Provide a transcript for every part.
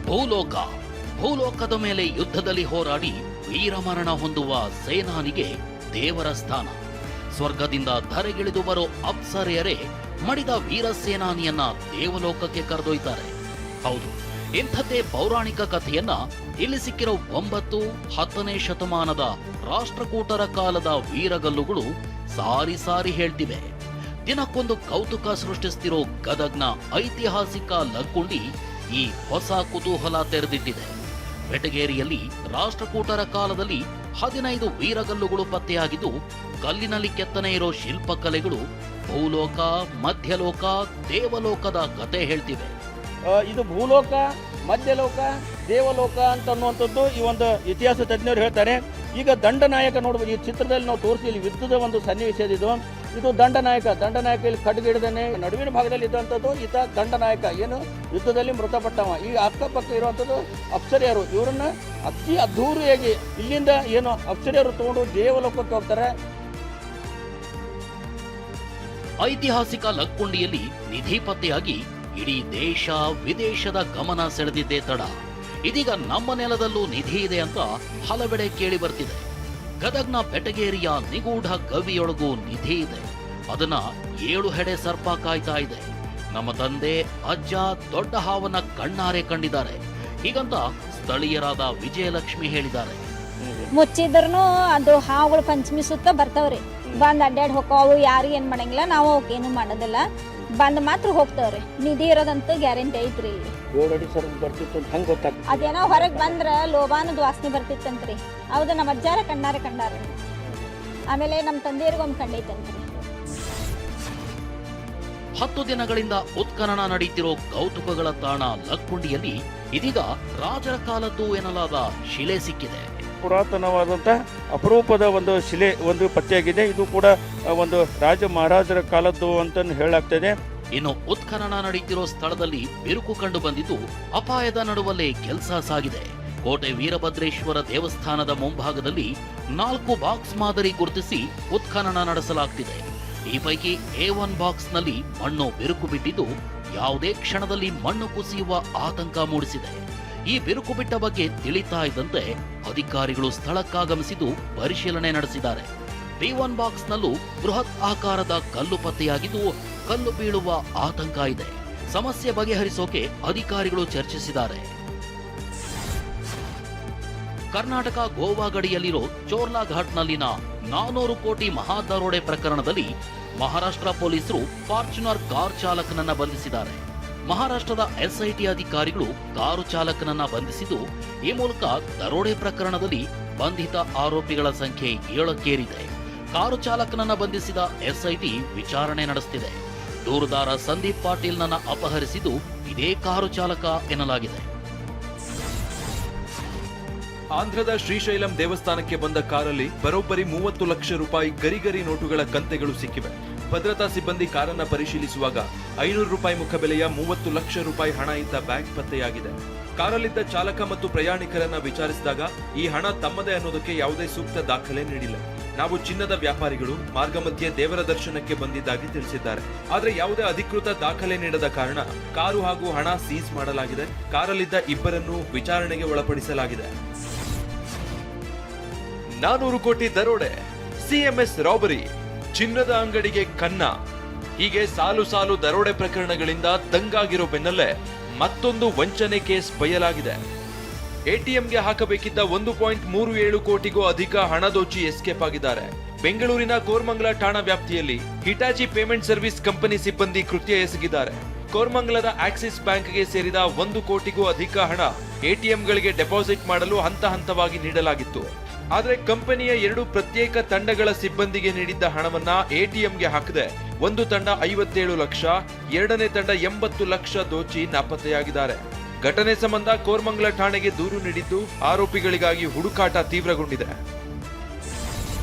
ಭೂಲೋಕ. ಭೂಲೋಕದ ಮೇಲೆ ಯುದ್ಧದಲ್ಲಿ ಹೋರಾಡಿ ವೀರಮರಣ ಹೊಂದುವ ಸೇನಾನಿಗೆ ದೇವರ ಸ್ಥಾನ. ಸ್ವರ್ಗದಿಂದ ಧರೆಗಿಳಿದು ಬರೋ ಅಪ್ಸರೆಯರೇ ಮಡಿದ ವೀರ ಸೇನಾನಿಯನ್ನ ದೇವಲೋಕಕ್ಕೆ ಕರೆದೊಯ್ತಾರೆ. ಹೌದು, ಇಂಥದ್ದೇ ಪೌರಾಣಿಕ ಕಥೆಯನ್ನ ಇಲ್ಲಿ ಸಿಕ್ಕಿರೋ 9, 10ನೇ ಶತಮಾನದ ರಾಷ್ಟ್ರಕೂಟರ ಕಾಲದ ವೀರಗಲ್ಲುಗಳು ಸಾರಿ ಸಾರಿ ಹೇಳ್ತಿವೆ. ದಿನಕ್ಕೊಂದು ಕೌತುಕ ಸೃಷ್ಟಿಸ್ತಿರೋ ಗದಗ್ನ ಐತಿಹಾಸಿಕ ಲಕ್ಕುಂಡಿ ಈ ಹೊಸ ಕುತೂಹಲ ತೆರೆದಿಟ್ಟಿದೆ. ಬೆಟಗೇರಿಯಲ್ಲಿ ರಾಷ್ಟ್ರಕೂಟರ ಕಾಲದಲ್ಲಿ 15 ವೀರಗಲ್ಲುಗಳು ಪತ್ತೆಯಾಗಿದ್ದು, ಕಲ್ಲಿನಲ್ಲಿ ಕೆತ್ತನೆ ಇರೋ ಶಿಲ್ಪಕಲೆಗಳು ಭೂಲೋಕ, ಮಧ್ಯಲೋಕ, ದೇವಲೋಕದ ಕತೆ ಹೇಳ್ತಿವೆ. ಇದು ಭೂಲೋಕ, ಮಧ್ಯಲೋಕ, ದೇವಲೋಕ ಅಂತ ಅನ್ನುವಂಥದ್ದು ಈ ಒಂದು ಇತಿಹಾಸ ತಜ್ಞರು ಹೇಳ್ತಾರೆ. ಈಗ ದಂಡನಾಯಕ ನೋಡ್ಬೋದು, ಈ ಚಿತ್ರದಲ್ಲಿ ನಾವು ತೋರಿಸಿ ಇಲ್ಲಿ ಯುದ್ಧದ ಒಂದು ಸನ್ನಿವೇಶ ಇದು ದಂಡನಾಯಕ ಇಲ್ಲಿ ಖಡ್ಗಿಡದೇನೆ ನಡುವಿನ ಭಾಗದಲ್ಲಿ ಇದ್ದಂಥದ್ದು ಈತ ದಂಡನಾಯಕ, ಏನು ಯುದ್ಧದಲ್ಲಿ ಮೃತಪಟ್ಟವ. ಈ ಅಕ್ಕಪಕ್ಕ ಇರುವಂಥದ್ದು ಅಪ್ಸರೆಯರು. ಇವರನ್ನ ಅತಿ ಅದ್ಧೂರಿಯಾಗಿ ಇಲ್ಲಿಂದ ಏನು ಅಪ್ಸರೆಯರು ತಗೊಂಡು ದೇವಲೋಕಕ್ಕೆ ಹೋಗ್ತಾರೆ. ಐತಿಹಾಸಿಕ ಲಕ್ಕುಂಡಿಯಲ್ಲಿ ನಿಧಿ ಪತ್ತೆಯಾಗಿ ಇಡೀ ದೇಶ ವಿದೇಶದ ಗಮನ ಸೆಳೆದಿದ್ದೇ ತಡ. ಇದೀಗ ನಮ್ಮ ನೆಲದಲ್ಲೂ ನಿಧಿ ಇದೆ ಅಂತ ಹಲವೆಡೆ ಕೇಳಿ ಬರ್ತಿದೆ. ಗದಗ್ನ ಬೆಟಗೇರಿಯ ನಿಗೂಢ ಗವಿಯೊಳಗೂ ನಿಧಿ ಇದೆ. ಅದನ್ನ 7 ಹೆಡೆ ಸರ್ಪ ಕಾಯ್ತಾ ಇದೆ. ನಮ್ಮ ತಂದೆ ಅಜ್ಜ ದೊಡ್ಡ ಹಾವನ್ನ ಕಣ್ಣಾರೆ ಕಂಡಿದ್ದಾರೆ. ಹೀಗಂತ ಸ್ಥಳೀಯರಾದ ವಿಜಯಲಕ್ಷ್ಮಿ ಹೇಳಿದ್ದಾರೆ. ಮುಚ್ಚಿದ್ರೂ ಅದು ಹಾವುಗಳು ಪಂಚಮಿ ಸುತ್ತ ಬರ್ತಾವ್ರಿ. ಬಂದ್ ಅಡ್ಡಾಡ್ ಹೋಗವು, ಯಾರಿಗೆ ಏನ್ ಮಾಡಂಗಿಲ್ಲ, ನಾವು ಏನು ಮಾಡೋದಿಲ್ಲ, ಬಂದ್ ಮಾತ್ರ ಹೋಗ್ತಾವ್ರಿ. ನಿಧಿ ಇರೋದಂತೂ ಗ್ಯಾರಂಟಿ ಐತ್ರಿ. ಅದೇನೋ ಹೊರಗ್ ಬಂದ್ರ ಲೋಬಾನದ ವಾಸನೆ ಬರ್ತಿತ್ತಂತ್ರಿ. ಹೌದು, ನಮ್ಮ ಅಜ್ಜಾರ ಕಣ್ಣಾರೆ ಕಂಡಾರ. ಆಮೇಲೆ ನಮ್ಮ ತಂದೆಯರಿಗೊಮ್ಮೆ ಕಂಡೈತಂತ್ರಿ. 10 ದಿನಗಳಿಂದ ಉತ್ಖನನ ನಡೀತಿರೋ ಕೌತುಕಗಳ ತಾಣ ಲಕ್ಕುಂಡಿಯಲ್ಲಿ ಇದೀಗ ರಾಜರ ಕಾಲದ್ದು ಎನ್ನಲಾದ ಶಿಲೆ ಸಿಕ್ಕಿದೆ. ಪುರಾತನವಾದಂಥ ಅಪರೂಪದ ಒಂದು ಶಿಲೆ ಒಂದು ಪತ್ತೆಯಾಗಿದೆ. ಇದು ಕೂಡ ಒಂದು ರಾಜ ಮಹಾರಾಜರ ಕಾಲದ್ದು ಅಂತ ಹೇಳಲಾಗ್ತದೆ. ಇನ್ನು ಉತ್ಖನನ ನಡೀತಿರೋ ಸ್ಥಳದಲ್ಲಿ ಬಿರುಕು ಕಂಡು ಬಂದಿದ್ದು ಅಪಾಯದ ನಡುವಲ್ಲೇ ಕೆಲಸ ಸಾಗಿದೆ. ಕೋಟೆ ವೀರಭದ್ರೇಶ್ವರ ದೇವಸ್ಥಾನದ ಮುಂಭಾಗದಲ್ಲಿ 4 ಬಾಕ್ಸ್ ಮಾದರಿ ಗುರುತಿಸಿ ಉತ್ಖನನ ನಡೆಸಲಾಗ್ತಿದೆ. ಈ ಪೈಕಿ A1 ಬಾಕ್ಸ್ನಲ್ಲಿ ಮಣ್ಣು ಬಿರುಕು ಬಿಟ್ಟಿದ್ದು ಯಾವುದೇ ಕ್ಷಣದಲ್ಲಿ ಮಣ್ಣು ಕುಸಿಯುವ ಆತಂಕ ಮೂಡಿಸಿದೆ. ಈ ಬಿರುಕು ಬಿಟ್ಟ ಬಗ್ಗೆ ತಿಳಿತಾ ಇದ್ದಂತೆ ಅಧಿಕಾರಿಗಳು ಸ್ಥಳಕ್ಕಾಗಮಿಸಿದ್ದು ಪರಿಶೀಲನೆ ನಡೆಸಿದ್ದಾರೆ. B1 ಬಾಕ್ಸ್ನಲ್ಲೂ ಬೃಹತ್ ಆಕಾರದ ಕಲ್ಲು ಪತ್ತೆಯಾಗಿದ್ದು ಕಲ್ಲು ಬೀಳುವ ಆತಂಕ ಇದೆ. ಸಮಸ್ಯೆ ಬಗೆಹರಿಸೋಕೆ ಅಧಿಕಾರಿಗಳು ಚರ್ಚಿಸಿದ್ದಾರೆ. ಕರ್ನಾಟಕ ಗೋವಾ ಗಡಿಯಲ್ಲಿರೋ ಚೋರ್ಲಾ ಘಾಟ್ನಲ್ಲಿನ 400 ಕೋಟಿ ಮಹಾ ದರೋಡೆ ಪ್ರಕರಣದಲ್ಲಿ ಮಹಾರಾಷ್ಟ್ರ ಪೊಲೀಸರು ಫಾರ್ಚುನರ್ ಕಾರ್ ಚಾಲಕನನ್ನ ಬಂಧಿಸಿದ್ದಾರೆ. ಮಹಾರಾಷ್ಟ್ರದ ಎಸ್ಐಟಿ ಅಧಿಕಾರಿಗಳು ಕಾರು ಚಾಲಕನನ್ನ ಬಂಧಿಸಿದ್ದು, ಈ ಮೂಲಕ ದರೋಡೆ ಪ್ರಕರಣದಲ್ಲಿ ಬಂಧಿತ ಆರೋಪಿಗಳ ಸಂಖ್ಯೆ 7ಕ್ಕೇರಿದೆ. ಕಾರು ಚಾಲಕನನ್ನ ಬಂಧಿಸಿದ ಎಸ್ಐಟಿ ವಿಚಾರಣೆ ನಡೆಸುತ್ತಿದೆ. ದೂರುದಾರ ಸಂದೀಪ್ ಪಾಟೀಲ್ನನ್ನ ಅಪಹರಿಸಿದ್ದು ಇದೇ ಕಾರು ಚಾಲಕ ಎನ್ನಲಾಗಿದೆ. ಆಂಧ್ರದ ಶ್ರೀಶೈಲಂ ದೇವಸ್ಥಾನಕ್ಕೆ ಬಂದ ಕಾರಲ್ಲಿ ಬರೋಬ್ಬರಿ 30 ಲಕ್ಷ ರೂಪಾಯಿ ಗರಿಗರಿ ನೋಟುಗಳ ಕಂತೆಗಳು ಸಿಕ್ಕಿವೆ. ಭದ್ರತಾ ಸಿಬ್ಬಂದಿ ಕಾರನ್ನ ಪರಿಶೀಲಿಸುವಾಗ 500 ರೂಪಾಯಿ ಮುಖಬೆಲೆಯ 30 ಲಕ್ಷ ರೂಪಾಯಿ ಹಣ ಇದ್ದ ಬ್ಯಾಗ್ ಪತ್ತೆಯಾಗಿದೆ. ಕಾರಲ್ಲಿದ್ದ ಚಾಲಕ ಮತ್ತು ಪ್ರಯಾಣಿಕರನ್ನ ವಿಚಾರಿಸಿದಾಗ ಈ ಹಣ ತಮ್ಮದೇ ಅನ್ನೋದಕ್ಕೆ ಯಾವುದೇ ಸೂಕ್ತ ದಾಖಲೆ ನೀಡಿಲ್ಲ. ನಾವು ಚಿನ್ನದ ವ್ಯಾಪಾರಿಗಳು ಮಾರ್ಗ ಮಧ್ಯೆ ದೇವರ ದರ್ಶನಕ್ಕೆ ಬಂದಿದ್ದಾಗಿ ತಿಳಿಸಿದ್ದಾರೆ. ಆದ್ರೆ ಯಾವುದೇ ಅಧಿಕೃತ ದಾಖಲೆ ನೀಡದ ಕಾರಣ ಕಾರು ಹಾಗೂ ಹಣ ಸೀಸ್ ಮಾಡಲಾಗಿದೆ. ಕಾರಲ್ಲಿದ್ದ ಇಬ್ಬರನ್ನು ವಿಚಾರಣೆಗೆ ಒಳಪಡಿಸಲಾಗಿದೆ. 400 ಕೋಟಿ ದರೋಡೆ, ಸಿಎಂಎಸ್ ರಾಬರಿ, ಚಿನ್ನದ ಅಂಗಡಿಗೆ ಕನ್ನ, ಹೀಗೆ ಸಾಲು ಸಾಲು ದರೋಡೆ ಪ್ರಕರಣಗಳಿಂದ ದಂಗಾಗಿರೋ ಬೆನ್ನಲ್ಲೇ ಮತ್ತೊಂದು ವಂಚನೆ ಕೇಸ್ ಬಯಲಾಗಿದೆ. ಎಟಿಎಂಗೆ ಹಾಕಬೇಕಿದ್ದ 1.37 ಕೋಟಿಗೂ ಅಧಿಕ ಹಣ ದೋಚಿ ಎಸ್ಕೇಪ್ ಆಗಿದ್ದಾರೆ. ಬೆಂಗಳೂರಿನ ಕೋರಮಂಗಲ ಠಾಣಾ ವ್ಯಾಪ್ತಿಯಲ್ಲಿ ಹಿಟಾಚಿ ಪೇಮೆಂಟ್ ಸರ್ವಿಸ್ ಕಂಪನಿ ಸಿಬ್ಬಂದಿ ಕೃತ್ಯ ಎಸಗಿದ್ದಾರೆ. ಕೋರಮಂಗಲದ ಆಕ್ಸಿಸ್ ಬ್ಯಾಂಕ್ಗೆ ಸೇರಿದ 1 ಕೋಟಿಗೂ ಅಧಿಕ ಹಣ ಎಟಿಎಂಗಳಿಗೆ ಡೆಪಾಸಿಟ್ ಮಾಡಲು ಹಂತ ಹಂತವಾಗಿ ನೀಡಲಾಗಿತ್ತು. ಆದರೆ ಕಂಪನಿಯ 2 ಪ್ರತ್ಯೇಕ ತಂಡಗಳ ಸಿಬ್ಬಂದಿಗೆ ನೀಡಿದ್ದ ಹಣವನ್ನ ಎಟಿಎಂಗೆ ಹಾಕದೆ ಒಂದು ತಂಡ 57 ಲಕ್ಷ, ಎರಡನೇ ತಂಡ 80 ಲಕ್ಷ ದೋಚಿ ನಾಪತ್ತೆಯಾಗಿದ್ದಾರೆ. ಘಟನೆ ಸಂಬಂಧ ಕೋರಮಂಗಲ ಠಾಣೆಗೆ ದೂರು ನೀಡಿದ್ದು ಆರೋಪಿಗಳಿಗಾಗಿ ಹುಡುಕಾಟ ತೀವ್ರಗೊಂಡಿದೆ.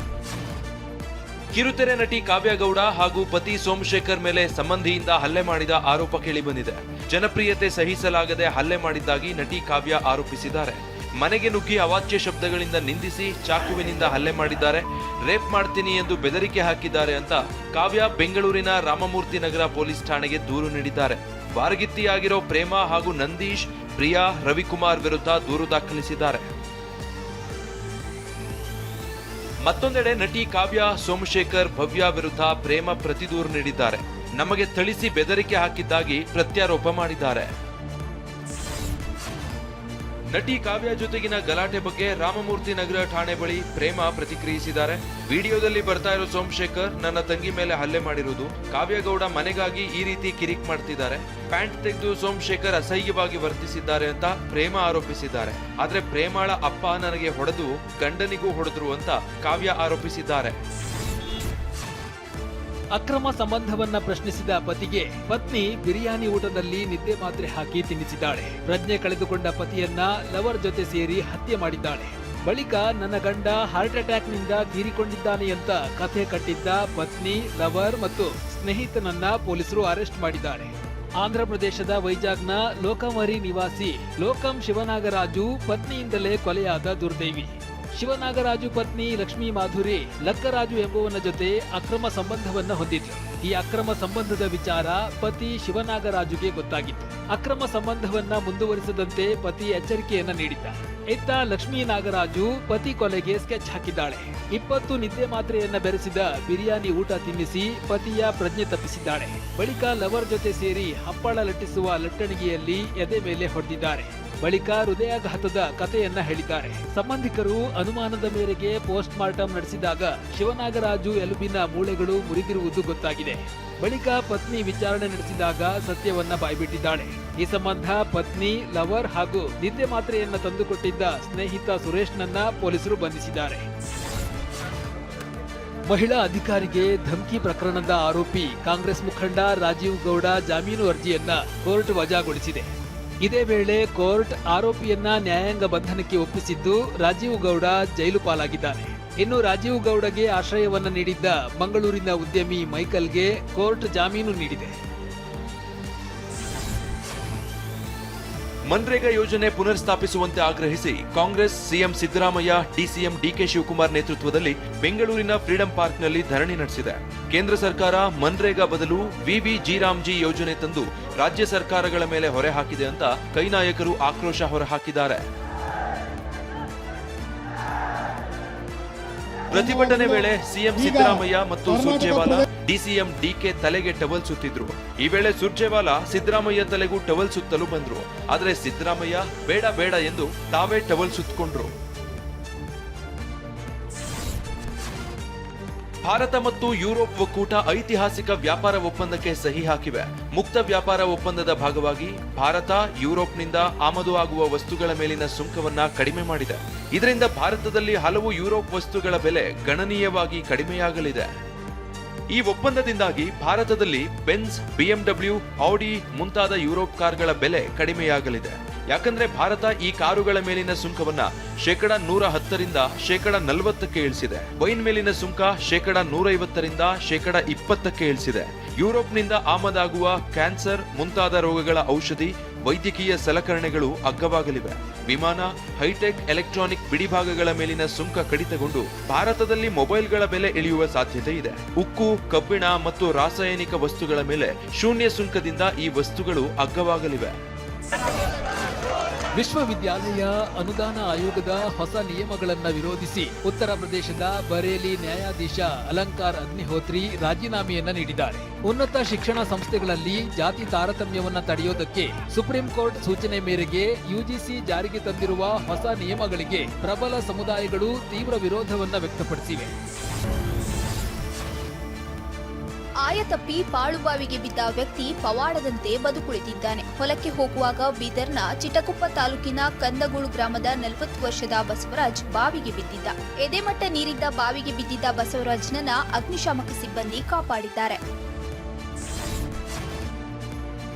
ಕಿರುತೆರೆ ನಟಿ ಕಾವ್ಯಗೌಡ ಹಾಗೂ ಪತಿ ಸೋಮಶೇಖರ್ ಮೇಲೆ ಸಂಬಂಧಿಯಿಂದ ಹಲ್ಲೆ ಮಾಡಿದ ಆರೋಪ ಕೇಳಿಬಂದಿದೆ. ಜನಪ್ರಿಯತೆ ಸಹಿಸಲಾಗದೆ ಹಲ್ಲೆ ಮಾಡಿದ್ದಾಗಿ ನಟಿ ಕಾವ್ಯ ಆರೋಪಿಸಿದ್ದಾರೆ. ಮನೆಗೆ ನುಗ್ಗಿ ಅವಾಚ್ಯ ಶಬ್ದಗಳಿಂದ ನಿಂದಿಸಿ ಚಾಕುವಿನಿಂದ ಹಲ್ಲೆ ಮಾಡಿದ್ದಾರೆ. ರೇಪ್ ಮಾಡ್ತೀನಿ ಎಂದು ಬೆದರಿಕೆ ಹಾಕಿದ್ದಾರೆ ಅಂತ ಕಾವ್ಯ ಬೆಂಗಳೂರಿನ ರಾಮಮೂರ್ತಿ ನಗರ ಪೊಲೀಸ್ ಠಾಣೆಗೆ ದೂರು ನೀಡಿದ್ದಾರೆ. ಬಾರಗಿತ್ತಿಯಾಗಿರೋ ಪ್ರೇಮ ಹಾಗೂ ನಂದೀಶ್ ಪ್ರಿಯಾ ರವಿಕುಮಾರ್ ವಿರುದ್ಧ ದೂರು ದಾಖಲಿಸಿದ್ದಾರೆ. ಮತ್ತೊಂದೆಡೆ ನಟಿ ಕಾವ್ಯ ಸೋಮಶೇಖರ್ ಭವ್ಯ ವಿರುದ್ಧ ಪ್ರೇಮ ಪ್ರತಿದೂರು ನೀಡಿದ್ದಾರೆ. ನಮಗೆ ಥಳಿಸಿ ಬೆದರಿಕೆ ಹಾಕಿದ್ದಾಗಿ ಪ್ರತ್ಯಾರೋಪ ಮಾಡಿದ್ದಾರೆ. ನಟಿ ಕಾವ್ಯ ಜೊತೆಗಿನ ಗಲಾಟೆ ಬಗ್ಗೆ ರಾಮಮೂರ್ತಿ ನಗರ ಠಾಣೆ ಬಳಿ ಪ್ರೇಮ ಪ್ರತಿಕ್ರಿಯಿಸಿದ್ದಾರೆ. ವಿಡಿಯೋದಲ್ಲಿ ಬರ್ತಾ ಇರೋ ಸೋಮಶೇಖರ್ ನನ್ನ ತಂಗಿ ಮೇಲೆ ಹಲ್ಲೆ ಮಾಡಿರುವುದು, ಕಾವ್ಯಗೌಡ ಮನೆಗಾಗಿ ಈ ರೀತಿ ಕಿರಿಕ್ ಮಾಡ್ತಿದ್ದಾರೆ, ಪ್ಯಾಂಟ್ ತೆಗೆದು ಸೋಮಶೇಖರ್ ಅಸಹ್ಯವಾಗಿ ವರ್ತಿಸಿದ್ದಾರೆ ಅಂತ ಪ್ರೇಮ ಆರೋಪಿಸಿದ್ದಾರೆ. ಆದ್ರೆ ಪ್ರೇಮಾಳ ಅಪ್ಪ ನನಗೆ ಹೊಡೆದು ಗಂಡನಿಗೂ ಹೊಡೆದ್ರು ಅಂತ ಕಾವ್ಯ ಆರೋಪಿಸಿದ್ದಾರೆ. ಅಕ್ರಮ ಸಂಬಂಧವನ್ನ ಪ್ರಶ್ನಿಸಿದ ಪತಿಗೆ ಪತ್ನಿ ಬಿರಿಯಾನಿ ಊಟದಲ್ಲಿ ನಿದ್ದೆ ಮಾತ್ರೆ ಹಾಕಿ ತಿನ್ನಿಸಿದ್ದಾಳೆ. ಪ್ರಜ್ಞೆ ಕಳೆದುಕೊಂಡ ಪತಿಯನ್ನ ಲವರ್ ಜೊತೆ ಸೇರಿ ಹತ್ಯೆ ಮಾಡಿದ್ದಾಳೆ. ಬಳಿಕ ನನ್ನ ಗಂಡ ಹಾರ್ಟ್ ಅಟ್ಯಾಕ್ನಿಂದ ತೀರಿಕೊಂಡಿದ್ದಾನೆ ಅಂತ ಕಥೆ ಕಟ್ಟಿದ್ದ ಪತ್ನಿ, ಲವರ್ ಮತ್ತು ಸ್ನೇಹಿತನನ್ನ ಪೊಲೀಸರು ಅರೆಸ್ಟ್ ಮಾಡಿದ್ದಾರೆ. ಆಂಧ್ರಪ್ರದೇಶದ ವೈಜಾಗ್ನ ಲೋಕಮರಿ ನಿವಾಸಿ ಲೋಕಂ ಶಿವನಾಗರಾಜು ಪತ್ನಿಯಿಂದಲೇ ಕೊಲೆಯಾದ ದುರ್ದೈವಿ. ಶಿವನಾಗರಾಜು ಪತ್ನಿ ಲಕ್ಷ್ಮೀ ಮಾಧುರಿ ಲಕ್ಕರಾಜು ಎಂಬುವನ ಜೊತೆ ಅಕ್ರಮ ಸಂಬಂಧವನ್ನ ಹೊಂದಿದ್ರು. ಈ ಅಕ್ರಮ ಸಂಬಂಧದ ವಿಚಾರ ಪತಿ ಶಿವನಾಗರಾಜುಗೆ ಗೊತ್ತಾಗಿತ್ತು. ಅಕ್ರಮ ಸಂಬಂಧವನ್ನ ಮುಂದುವರಿಸದಂತೆ ಪತಿ ಎಚ್ಚರಿಕೆಯನ್ನ ನೀಡಿದ್ದ. ಇತ್ತ ಲಕ್ಷ್ಮೀ ನಾಗರಾಜು ಪತಿ ಕೊಲೆಗೆ ಸ್ಕೆಚ್ ಹಾಕಿದ್ದಾಳೆ. 20 ನಿದ್ದೆ ಮಾತ್ರೆಯನ್ನ ಬೆರೆಸಿದ ಬಿರಿಯಾನಿ ಊಟ ತಿನ್ನಿಸಿ ಪತಿಯ ಪ್ರಜ್ಞೆ ತಪ್ಪಿಸಿದ್ದಾಳೆ. ಬಳಿಕ ಲವರ್ ಜೊತೆ ಸೇರಿ ಹಪ್ಪಳ ಲಟ್ಟಿಸುವ ಲಟ್ಟಣಿಗೆಯಲ್ಲಿ ಎದೆ ಮೇಲೆ ಹೊಡೆದಿದ್ದಾರೆ. ಬಳಿಕ ಹೃದಯಾಘಾತದ ಕಥೆಯನ್ನ ಹೇಳಿದ್ದಾರೆ. ಸಂಬಂಧಿಕರು ಅನುಮಾನದ ಮೇರೆಗೆ ಪೋಸ್ಟ್ ಮಾರ್ಟಂ ನಡೆಸಿದಾಗ ಶಿವನಾಗರಾಜು ಎಲುಬಿನ ಮೂಳೆಗಳು ಮುರಿದಿರುವುದು ಗೊತ್ತಾಗಿದೆ. ಬಳಿಕ ಪತ್ನಿ ವಿಚಾರಣೆ ನಡೆಸಿದಾಗ ಸತ್ಯವನ್ನ ಬಾಯ್ಬಿಟ್ಟಿದ್ದಾಳೆ. ಈ ಸಂಬಂಧ ಪತ್ನಿ, ಲವರ್ ಹಾಗೂ ನಿದ್ದೆ ಮಾತ್ರೆಯನ್ನ ತಂದುಕೊಟ್ಟಿದ್ದ ಸ್ನೇಹಿತ ಸುರೇಶ್ನನ್ನ ಪೊಲೀಸರು ಬಂಧಿಸಿದ್ದಾರೆ. ಮಹಿಳಾ ಅಧಿಕಾರಿಗೆ ಧಮಕಿ ಪ್ರಕರಣದ ಆರೋಪಿ ಕಾಂಗ್ರೆಸ್ ಮುಖಂಡ ರಾಜೀವ್ ಗೌಡ ಜಾಮೀನು ಅರ್ಜಿಯನ್ನ ಕೋರ್ಟ್ ವಜಾಗೊಳಿಸಿದೆ. ಇದೇ ವೇಳೆ ಕೋರ್ಟ್ ಆರೋಪಿಯನ್ನ ನ್ಯಾಯಾಂಗ ಬಂಧನಕ್ಕೆ ಒಪ್ಪಿಸಿದ್ದು ರಾಜೀವ್ ಗೌಡ ಜೈಲು ಪಾಲಾಗಿದ್ದಾನೆ. ಇನ್ನು ರಾಜೀವ್ ಗೌಡಗೆ ಆಶ್ರಯವನ್ನ ನೀಡಿದ್ದ ಮಂಗಳೂರಿನ ಉದ್ಯಮಿ ಮೈಕಲ್ಗೆ ಕೋರ್ಟ್ ಜಾಮೀನು ನೀಡಿದೆ. ಮನ್ರೇಗಾ ಯೋಜನೆ ಪುನರ್ ಸ್ಥಾಪಿಸುವಂತೆ ಆಗ್ರಹಿಸಿ ಕಾಂಗ್ರೆಸ್ ಸಿಎಂ ಸಿದ್ದರಾಮಯ್ಯ, ಡಿಸಿಎಂ ಡಿಕೆ ಶಿವಕುಮಾರ್ ನೇತೃತ್ವದಲ್ಲಿ ಬೆಂಗಳೂರಿನ ಫ್ರೀಡಂ ಪಾರ್ಕ್ನಲ್ಲಿ ಧರಣಿ ನಡೆಸಿದೆ. ಕೇಂದ್ರ ಸರ್ಕಾರ ಮನ್ರೇಗಾ ಬದಲು ವಿವಿ ರಾಮ್ಜಿ ಯೋಜನೆ ತಂದು ರಾಜ್ಯ ಸರ್ಕಾರಗಳ ಮೇಲೆ ಹೊರೆ ಹಾಕಿದೆ ಅಂತ ಕೈ ನಾಯಕರು ಆಕ್ರೋಶ ಹೊರಹಾಕಿದ್ದಾರೆ. ಪ್ರತಿಭಟನೆ ವೇಳೆ ಸಿಎಂ ಸಿದ್ದರಾಮಯ್ಯ ಮತ್ತು ಸುರ್ಜೇವಾಲಾ, ಡಿಸಿಎಂ ಡಿಕೆ ತಲೆಗೆ ಟವಲ್ ಸುತ್ತಿದ್ರು. ಈ ವೇಳೆ ಸುರ್ಜೇವಾಲಾ ಸಿದ್ದರಾಮಯ್ಯ ತಲೆಗೂ ಟವಲ್ ಸುತ್ತಲು ಬಂದ್ರು. ಆದ್ರೆ ಸಿದ್ದರಾಮಯ್ಯ ಬೇಡ ಬೇಡ ಎಂದು ತಾವೇ ಟವಲ್ ಸುತ್ತಕೊಂಡ್ರು. ಭಾರತ ಮತ್ತು ಯುರೋಪ್ ಒಕ್ಕೂಟ ಐತಿಹಾಸಿಕ ವ್ಯಾಪಾರ ಒಪ್ಪಂದಕ್ಕೆ ಸಹಿ ಹಾಕಿವೆ. ಮುಕ್ತ ವ್ಯಾಪಾರ ಒಪ್ಪಂದದ ಭಾಗವಾಗಿ ಭಾರತ ಯುರೋಪ್ನಿಂದ ಆಮದು ಆಗುವ ವಸ್ತುಗಳ ಮೇಲಿನ ಸುಂಕವನ್ನ ಕಡಿಮೆ ಮಾಡಿದೆ. ಇದರಿಂದ ಭಾರತದಲ್ಲಿ ಹಲವು ಯುರೋಪ್ ವಸ್ತುಗಳ ಬೆಲೆ ಗಣನೀಯವಾಗಿ ಕಡಿಮೆಯಾಗಲಿದೆ. ಈ ಒಪ್ಪಂದದಿಂದಾಗಿ ಭಾರತದಲ್ಲಿ ಬೆನ್ಸ್, ಬಿಎಂಡಬ್ಲ್ಯೂ, ಔಡಿ ಮುಂತಾದ ಯುರೋಪ್ ಕಾರ್ಗಳ ಬೆಲೆ ಕಡಿಮೆಯಾಗಲಿದೆ. ಯಾಕಂದ್ರೆ ಭಾರತ ಈ ಕಾರುಗಳ ಮೇಲಿನ ಸುಂಕವನ್ನ 110% 40% ಇಳಿಸಿದೆ. ವೈನ್ ಮೇಲಿನ ಸುಂಕ 150% 20% ಇಳಿಸಿದೆ. ಯುರೋಪ್ನಿಂದ ಆಮದಾಗುವ ಕ್ಯಾನ್ಸರ್ ಮುಂತಾದ ರೋಗಗಳ ಔಷಧಿ, ವೈದ್ಯಕೀಯ ಸಲಕರಣೆಗಳು ಅಗ್ಗವಾಗಲಿವೆ. ವಿಮಾನ, ಹೈಟೆಕ್ ಎಲೆಕ್ಟ್ರಾನಿಕ್ ಬಿಡಿಭಾಗಗಳ ಮೇಲಿನ ಸುಂಕ ಕಡಿತಗೊಂಡು ಭಾರತದಲ್ಲಿ ಮೊಬೈಲ್ಗಳ ಬೆಲೆ ಇಳಿಯುವ ಸಾಧ್ಯತೆ ಇದೆ. ಉಕ್ಕು, ಕಬ್ಬಿಣ ಮತ್ತು ರಾಸಾಯನಿಕ ವಸ್ತುಗಳ ಮೇಲೆ ಶೂನ್ಯ ಸುಂಕದಿಂದ ಈ ವಸ್ತುಗಳು ಅಗ್ಗವಾಗಲಿವೆ. ವಿಶ್ವವಿದ್ಯಾಲಯ ಅನುದಾನ ಆಯೋಗದ ಹೊಸ ನಿಯಮಗಳನ್ನು ವಿರೋಧಿಸಿ ಉತ್ತರ ಪ್ರದೇಶದ ಬರೇಲಿ ನ್ಯಾಯಾಧೀಶ ಅಲಂಕಾರ್ ಅಗ್ನಿಹೋತ್ರಿ ರಾಜೀನಾಮೆಯನ್ನ ನೀಡಿದ್ದಾರೆ. ಉನ್ನತ ಶಿಕ್ಷಣ ಸಂಸ್ಥೆಗಳಲ್ಲಿ ಜಾತಿ ತಾರತಮ್ಯವನ್ನ ತಡೆಯೋದಕ್ಕೆ ಸುಪ್ರೀಂ ಕೋರ್ಟ್ ಸೂಚನೆ ಮೇರೆಗೆ ಯುಜಿಸಿ ಜಾರಿಗೆ ತಂದಿರುವ ಹೊಸ ನಿಯಮಗಳಿಗೆ ಪ್ರಬಲ ಸಮುದಾಯಗಳು ತೀವ್ರ ವಿರೋಧವನ್ನ ವ್ಯಕ್ತಪಡಿಸಿವೆ. ಆಯತಪ್ಪಿ ಪಾಳುಬಾವಿಗೆ ಬಿದ್ದ ವ್ಯಕ್ತಿ ಪವಾಡದಂತೆ ಬದುಕುಳಿದಿದ್ದಾನೆ. ಹೊಲಕ್ಕೆ ಹೋಗುವಾಗ ಬೀದರ್ನ ಚಿಟಗುಪ್ಪ ತಾಲೂಕಿನ ಕಂದಗೂಳು ಗ್ರಾಮದ 40 ವರ್ಷದ ಬಸವರಾಜ್ ಬಾವಿಗೆ ಬಿದ್ದಿದ್ದ. ಎದೆಮಟ್ಟ ನೀರಿದ್ದ ಬಾವಿಗೆ ಬಿದ್ದಿದ್ದ ಬಸವರಾಜ್ನನ್ನ ಅಗ್ನಿಶಾಮಕ ಸಿಬ್ಬಂದಿ ಕಾಪಾಡಿದ್ದಾರೆ.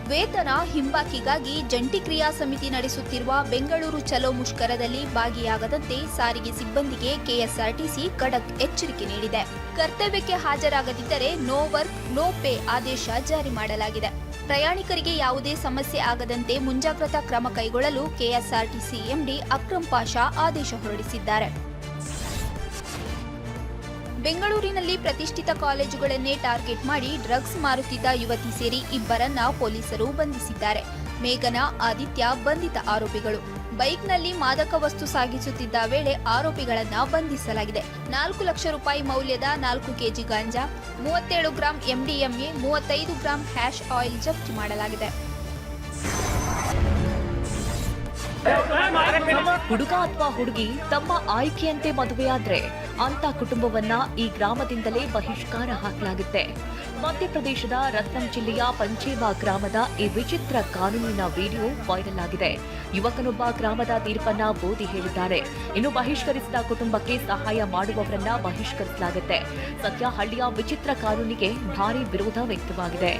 ವೇತನ ಹಿಂಬಾಕಿಗಾಗಿ ಜಂಟಿ ಕ್ರಿಯಾ ಸಮಿತಿ ನಡೆಸುತ್ತಿರುವ ಬೆಂಗಳೂರು ಚಲೋ ಮುಷ್ಕರದಲ್ಲಿ ಭಾಗಿಯಾಗದಂತೆ ಸಾರಿಗೆ ಸಿಬ್ಬಂದಿಗೆ ಕೆಎಸ್ಆರ್ಟಿಸಿ ಖಡಕ್ ಎಚ್ಚರಿಕೆ ನೀಡಿದೆ. ಕರ್ತವ್ಯಕ್ಕೆ ಹಾಜರಾಗದಿದ್ದರೆ ನೋ ವರ್ಕ್ ನೋ ಪೇ ಆದೇಶ ಜಾರಿ ಮಾಡಲಾಗಿದೆ. ಪ್ರಯಾಣಿಕರಿಗೆ ಯಾವುದೇ ಸಮಸ್ಯೆ ಆಗದಂತೆ ಮುಂಜಾಗ್ರತಾ ಕ್ರಮ ಕೈಗೊಳ್ಳಲು ಕೆಎಸ್ಆರ್ಟಿಸಿ ಎಂಡಿ ಅಕ್ರಮ್ ಪಾಷಾ ಆದೇಶ ಹೊರಡಿಸಿದ್ದಾರೆ. ಬೆಂಗಳೂರಿನಲ್ಲಿ ಪ್ರತಿಷ್ಠಿತ ಕಾಲೇಜುಗಳನ್ನೇ ಟಾರ್ಗೆಟ್ ಮಾಡಿ ಡ್ರಗ್ಸ್ ಮಾರುತ್ತಿದ್ದ ಯುವತಿ ಸೇರಿ ಇಬ್ಬರನ್ನ ಪೊಲೀಸರು ಬಂಧಿಸಿದ್ದಾರೆ. ಮೇಘನಾ, ಆದಿತ್ಯ ಬಂಧಿತ ಆರೋಪಿಗಳು. ಬೈಕ್ನಲ್ಲಿ ಮಾದಕ ವಸ್ತು ಸಾಗಿಸುತ್ತಿದ್ದ ವೇಳೆ ಆರೋಪಿಗಳನ್ನ ಬಂಧಿಸಲಾಗಿದೆ. 4 ಲಕ್ಷ ರೂಪಾಯಿ ಮೌಲ್ಯದ 4 ಕೆಜಿ ಗಾಂಜಾ, 37 gram MDMA, 35 gram hash oil ಜಪ್ತಿ ಮಾಡಲಾಗಿದೆ. ಹುಡುಗ ಅಥವಾ ಹುಡುಗಿ ತಮ್ಮ ಆಯ್ಕೆಯಂತೆ ಮದುವೆಯಾದ್ರೆ ಅಂತ ಕುಟುಂಬವನ್ನ ಈ ಗ್ರಾಮದಿಂದಲೇ ಬಹಿಷ್ಕಾರ ಹಾಕಲಾಗುತ್ತೆ. ಮಧ್ಯಪ್ರದೇಶದ ರತ್ನಂ ಜಿಲ್ಲೆಯ ಪಂಚೇಬಾ ಗ್ರಾಮದ ಈ ವಿಚಿತ್ರ ಕಾನೂನಿನ ವಿಡಿಯೋ ವೈರಲ್ ಆಗಿದೆ. ಯುವಕನೊಬ್ಬ ಗ್ರಾಮದ ತೀರ್ಪನ್ನ ಓದಿ ಹೇಳಿದ್ದಾರೆ. ಇನ್ನು ಬಹಿಷ್ಕರಿಸಿದ ಕುಟುಂಬಕ್ಕೆ ಸಹಾಯ ಮಾಡುವವರನ್ನ ಬಹಿಷ್ಕರಿಸಲಾಗುತ್ತೆ. ಸದ್ಯ ಹಳ್ಳಿಯ ವಿಚಿತ್ರ ಕಾನೂನಿಗೆ ಭಾರಿ ವಿರೋಧ ವ್ಯಕ್ತವಾಗಿದೆ.